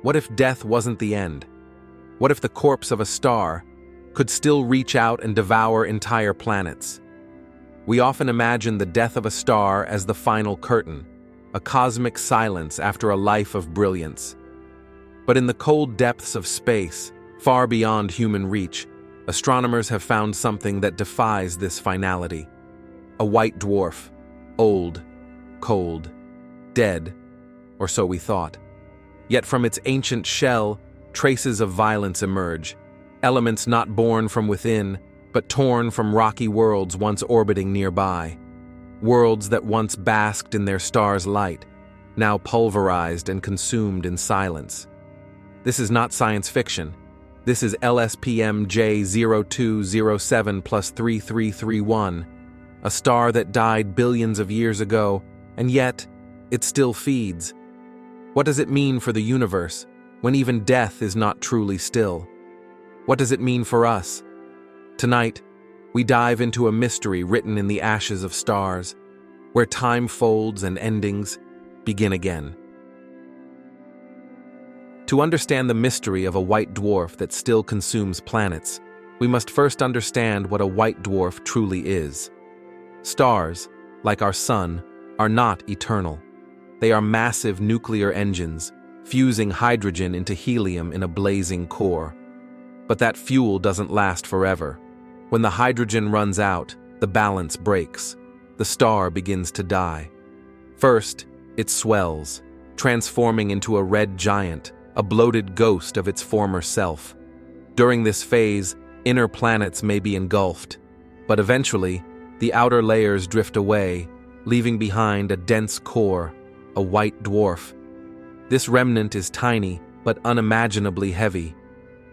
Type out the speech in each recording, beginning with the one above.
What if death wasn't the end? What if the corpse of a star could still reach out and devour entire planets? We often imagine the death of a star as the final curtain, a cosmic silence after a life of brilliance. But in the cold depths of space, far beyond human reach, astronomers have found something that defies this finality. A white dwarf, old, cold, dead, or so we thought. Yet from its ancient shell, traces of violence emerge, elements not born from within, but torn from rocky worlds once orbiting nearby. Worlds that once basked in their star's light, now pulverized and consumed in silence. This is not science fiction. This is LSPM J0207+3331, a star that died billions of years ago, and yet it still feeds. What does it mean for the universe when even death is not truly still? What does it mean for us? Tonight, we dive into a mystery written in the ashes of stars, where time folds and endings begin again. To understand the mystery of a white dwarf that still consumes planets, we must first understand what a white dwarf truly is. Stars, like our sun, are not eternal. They are massive nuclear engines, fusing hydrogen into helium in a blazing core. But that fuel doesn't last forever. When the hydrogen runs out, the balance breaks. The star begins to die. First, it swells, transforming into a red giant, a bloated ghost of its former self. During this phase, inner planets may be engulfed, but eventually, the outer layers drift away, leaving behind a dense core, a white dwarf. This remnant is tiny, but unimaginably heavy.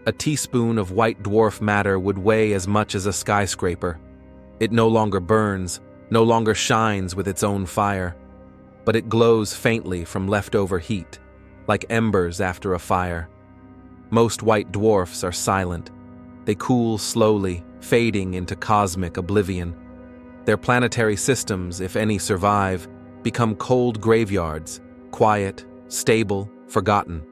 A teaspoon of white dwarf matter would weigh as much as a skyscraper. It no longer burns, no longer shines with its own fire, but it glows faintly from leftover heat, like embers after a fire. Most white dwarfs are silent. They cool slowly, fading into cosmic oblivion. Their planetary systems, if any survive, become cold graveyards, quiet, stable, forgotten.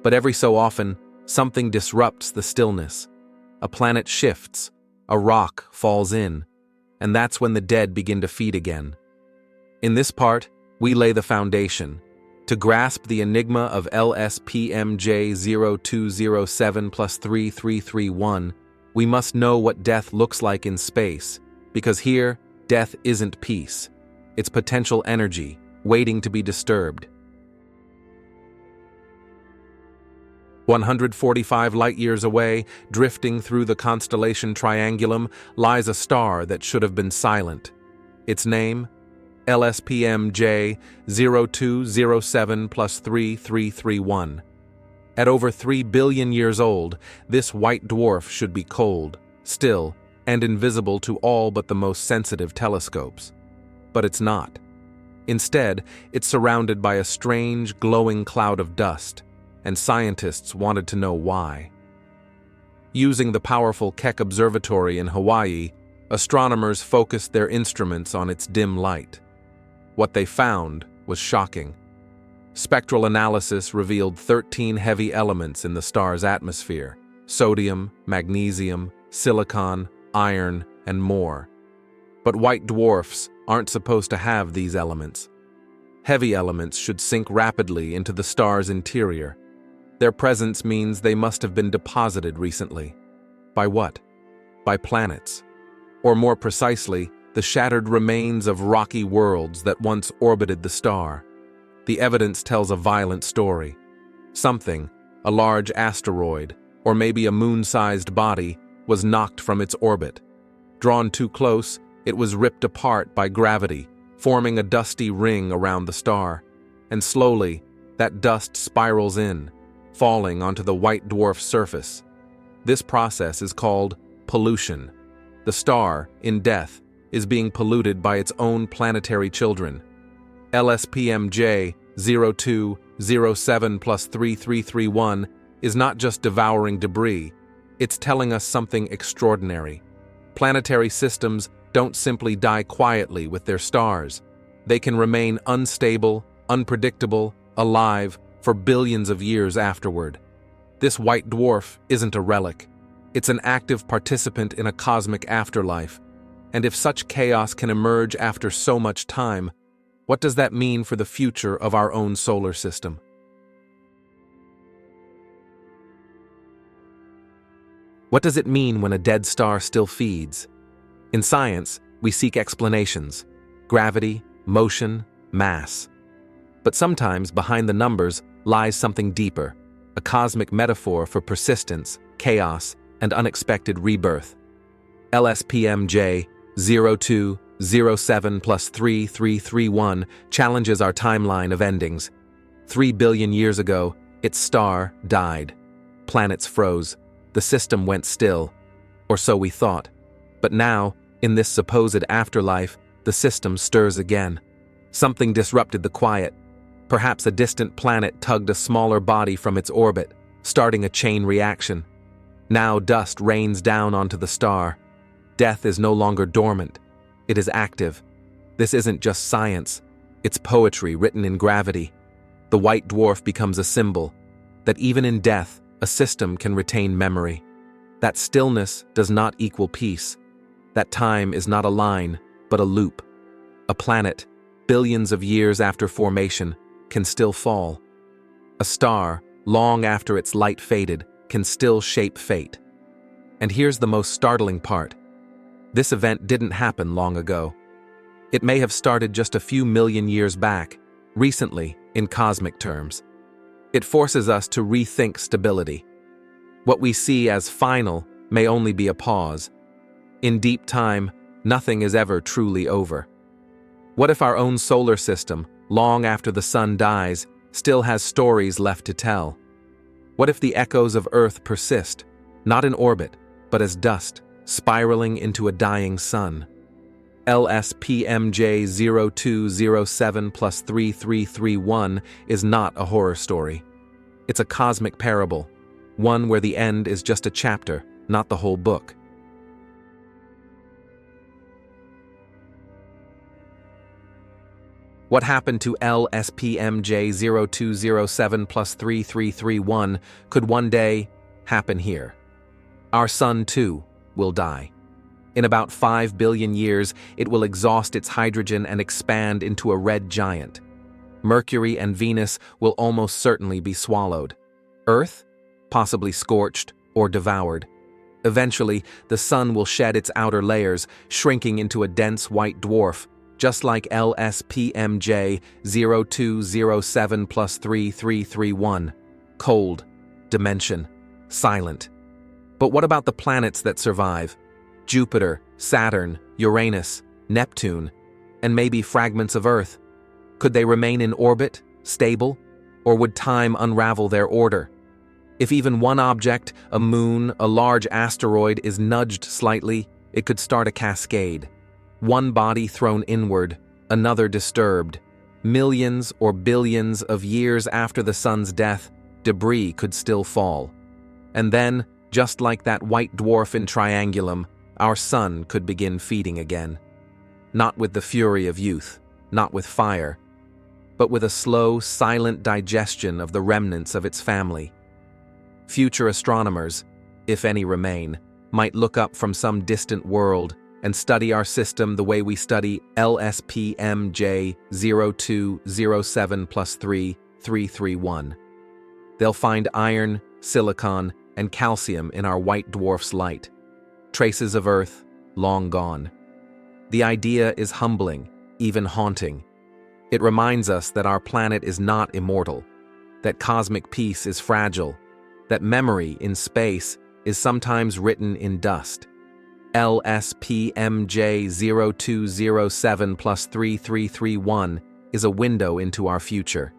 But every so often, something disrupts the stillness. A planet shifts, a rock falls in, and that's when the dead begin to feed again. In this part, we lay the foundation. To grasp the enigma of LSPM J0207+3331, we must know what death looks like in space, because here, death isn't peace. It's potential energy, waiting to be disturbed. 145 light-years away, drifting through the constellation Triangulum, lies a star that should have been silent. Its name? LSPM J0207+3331. At over 3 billion years old, this white dwarf should be cold, still, and invisible to all but the most sensitive telescopes. But it's not. Instead, it's surrounded by a strange, glowing cloud of dust, and scientists wanted to know why. Using the powerful Keck Observatory in Hawaii, astronomers focused their instruments on its dim light. What they found was shocking. Spectral analysis revealed 13 heavy elements in the star's atmosphere: sodium, magnesium, silicon, iron, and more. But white dwarfs aren't supposed to have these elements. Heavy elements should sink rapidly into the star's interior. Their presence means they must have been deposited recently. By what? By planets. Or more precisely, the shattered remains of rocky worlds that once orbited the star. The evidence tells a violent story. Something, a large asteroid, or maybe a moon-sized body, was knocked from its orbit. Drawn too close, it was ripped apart by gravity, forming a dusty ring around the star. And slowly, that dust spirals in, falling onto the white dwarf's surface. This process is called pollution. The star, in death, is being polluted by its own planetary children. LSPM J0207+3331 is not just devouring debris, it's telling us something extraordinary. Planetary systems don't simply die quietly with their stars. They can remain unstable, unpredictable, alive, for billions of years afterward. This white dwarf isn't a relic. It's an active participant in a cosmic afterlife. And if such chaos can emerge after so much time, what does that mean for the future of our own solar system? What does it mean when a dead star still feeds? In science, we seek explanations: gravity, motion, mass. But sometimes behind the numbers lies something deeper, a cosmic metaphor for persistence, chaos, and unexpected rebirth. LSPM J0207+3331 challenges our timeline of endings. 3 billion years ago, its star died. Planets froze. The system went still. Or so we thought. But now, in this supposed afterlife, the system stirs again. Something disrupted the quiet. Perhaps a distant planet tugged a smaller body from its orbit, starting a chain reaction. Now dust rains down onto the star. Death is no longer dormant. It is active. This isn't just science. It's poetry written in gravity. The white dwarf becomes a symbol that even in death, a system can retain memory. That stillness does not equal peace. That time is not a line, but a loop. A planet, billions of years after formation, can still fall. A star, long after its light faded, can still shape fate. And here's the most startling part. This event didn't happen long ago. It may have started just a few million years back, recently in cosmic terms. It forces us to rethink stability. What we see as final may only be a pause. In deep time, nothing is ever truly over. What if our own solar system, long after the sun dies, still has stories left to tell? What if the echoes of Earth persist, not in orbit, but as dust, spiraling into a dying sun? LSPM J0207+3331 is not a horror story. It's a cosmic parable, one where the end is just a chapter, not the whole book. What happened to LSPM J0207+3331 could one day happen here. Our sun, too, will die. In about 5 billion years, it will exhaust its hydrogen and expand into a red giant. Mercury and Venus will almost certainly be swallowed. Earth? Possibly scorched or devoured. Eventually, the sun will shed its outer layers, shrinking into a dense white dwarf, just like LSPM J0207+3331. Cold, dimension, silent. But what about the planets that survive? Jupiter, Saturn, Uranus, Neptune, and maybe fragments of Earth. Could they remain in orbit, stable, or would time unravel their order? If even one object, a moon, a large asteroid, is nudged slightly, it could start a cascade. One body thrown inward, another disturbed. Millions or billions of years after the sun's death, debris could still fall. And then, just like that white dwarf in Triangulum, our sun could begin feeding again. Not with the fury of youth, not with fire, but with a slow, silent digestion of the remnants of its family. Future astronomers, if any remain, might look up from some distant world and study our system the way we study LSPM J0207+3331. They'll find iron, silicon, and calcium in our white dwarf's light. Traces of Earth, long gone. The idea is humbling, even haunting. It reminds us that our planet is not immortal, that cosmic peace is fragile, that memory in space is sometimes written in dust. LSPM J0207+3331 is a window into our future,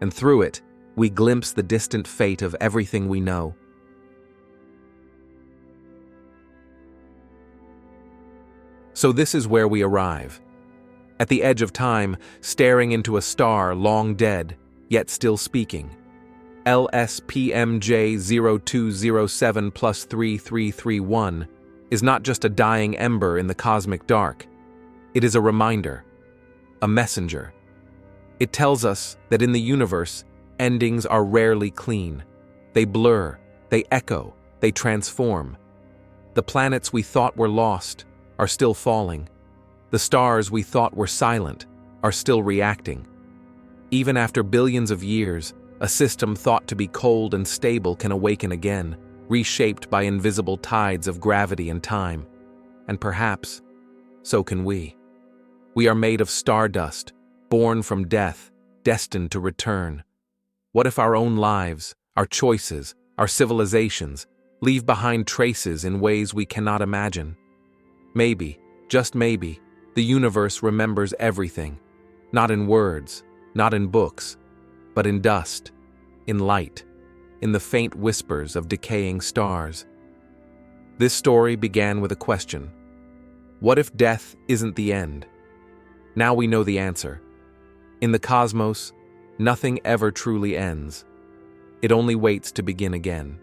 and through it, we glimpse the distant fate of everything we know. So this is where we arrive. At the edge of time, staring into a star long dead, yet still speaking. LSPM J0207+3331 is not just a dying ember in the cosmic dark. It is a reminder, a messenger. It tells us that in the universe, Endings are rarely clean. They blur, they echo, they transform. The planets we thought were lost are still falling. The stars we thought were silent are still reacting. Even after billions of years, a system thought to be cold and stable can awaken again, reshaped by invisible tides of gravity and time. And perhaps, so can we. We are made of stardust, born from death, destined to return. What if our own lives, our choices, our civilizations, leave behind traces in ways we cannot imagine? Maybe, just maybe, the universe remembers everything, not in words, not in books, but in dust, in light, in the faint whispers of decaying stars. This story began with a question. What if death isn't the end? Now we know the answer. In the cosmos, nothing ever truly ends. It only waits to begin again.